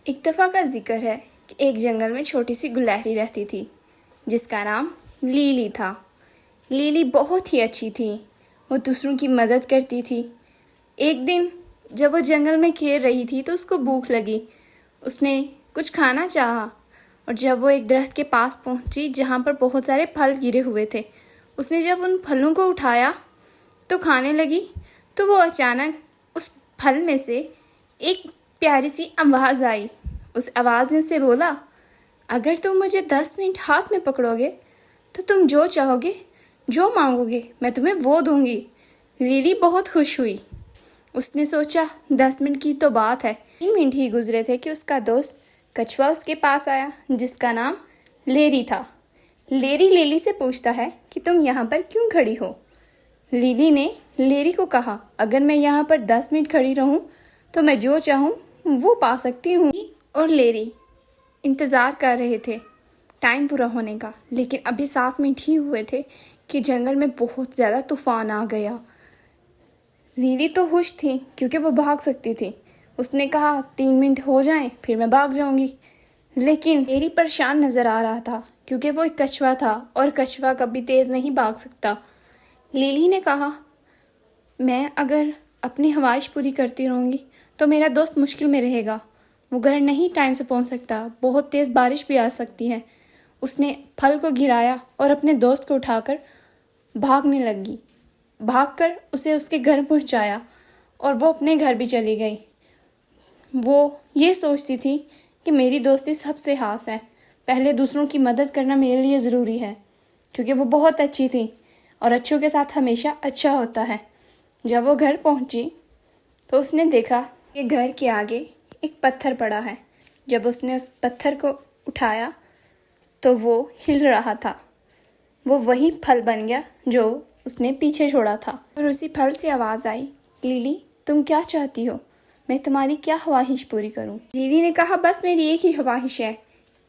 ایک دفعہ کا ذکر ہے کہ ایک جنگل میں چھوٹی سی گلہری رہتی تھی جس کا نام لیلی تھا۔ لیلی بہت ہی اچھی تھی، وہ دوسروں کی مدد کرتی تھی۔ ایک دن جب وہ جنگل میں کھیل رہی تھی تو اس کو بھوک لگی۔ اس نے کچھ کھانا چاہا اور جب وہ ایک درخت کے پاس پہنچی جہاں پر بہت سارے پھل گرے ہوئے تھے، اس نے جب ان پھلوں کو اٹھایا تو کھانے لگی تو وہ اچانک اس پھل میں سے ایک پیاری سی آواز آئی۔ اس آواز نے اسے بولا، اگر تم مجھے 10 منٹ ہاتھ میں پکڑو گے تو تم جو چاہو گے، جو مانگو گے، میں تمہیں وہ دوں گی۔ لیلی بہت خوش ہوئی۔ اس نے سوچا 10 منٹ کی تو بات ہے، 3 منٹ ہی گزرے تھے کہ اس کا دوست کچھوا اس کے پاس آیا جس کا نام لیری تھا۔ لیری لیلی سے پوچھتا ہے کہ تم یہاں پر کیوں کھڑی ہو؟ لیلی نے لیری کو کہا، اگر میں یہاں پر 10 منٹ کھڑی رہوں تو میں جو چاہوں وہ پا سکتی ہوں۔ اور لیری انتظار کر رہے تھے ٹائم پورا ہونے کا، لیکن ابھی 7 منٹ ہی ہوئے تھے کہ جنگل میں بہت زیادہ طوفان آ گیا۔ لیلی تو خوش تھی کیونکہ وہ بھاگ سکتی تھی۔ اس نے کہا 3 منٹ ہو جائیں پھر میں بھاگ جاؤں گی، لیکن لیری پریشان نظر آ رہا تھا کیونکہ وہ ایک کچھوا تھا اور کچھوا کبھی تیز نہیں بھاگ سکتا۔ لیلی نے کہا، میں اگر اپنی خواہش پوری کرتی رہوں گی تو میرا دوست مشکل میں رہے گا، وہ گھر نہیں ٹائم سے پہنچ سکتا، بہت تیز بارش بھی آ سکتی ہے۔ اس نے پھل کو گرایا اور اپنے دوست کو اٹھا کر بھاگنے لگی، بھاگ کر اسے اس کے گھر پہنچایا اور وہ اپنے گھر بھی چلی گئی۔ وہ یہ سوچتی تھی کہ میری دوستی سب سے خاص ہے، پہلے دوسروں کی مدد کرنا میرے لیے ضروری ہے، کیونکہ وہ بہت اچھی تھی اور اچھوں کے ساتھ ہمیشہ اچھا ہوتا ہے۔ جب وہ گھر پہنچی تو اس نے دیکھا کہ گھر کے آگے ایک پتھر پڑا ہے۔ جب اس نے اس پتھر کو اٹھایا تو وہ ہل رہا تھا، وہ وہی پھل بن گیا جو اس نے پیچھے چھوڑا تھا۔ اور اسی پھل سے آواز آئی، لیلی تم کیا چاہتی ہو؟ میں تمہاری کیا خواہش پوری کروں؟ لیلی نے کہا، بس میری ایک ہی خواہش ہے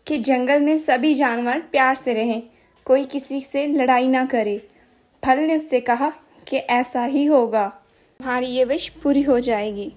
کہ جنگل میں سبھی جانور پیار سے رہیں، کوئی کسی سے لڑائی نہ کرے۔ پھل نے اس سے کہا کہ ایسا ہی ہوگا، تمہاری یہ وش پوری ہو جائے گی۔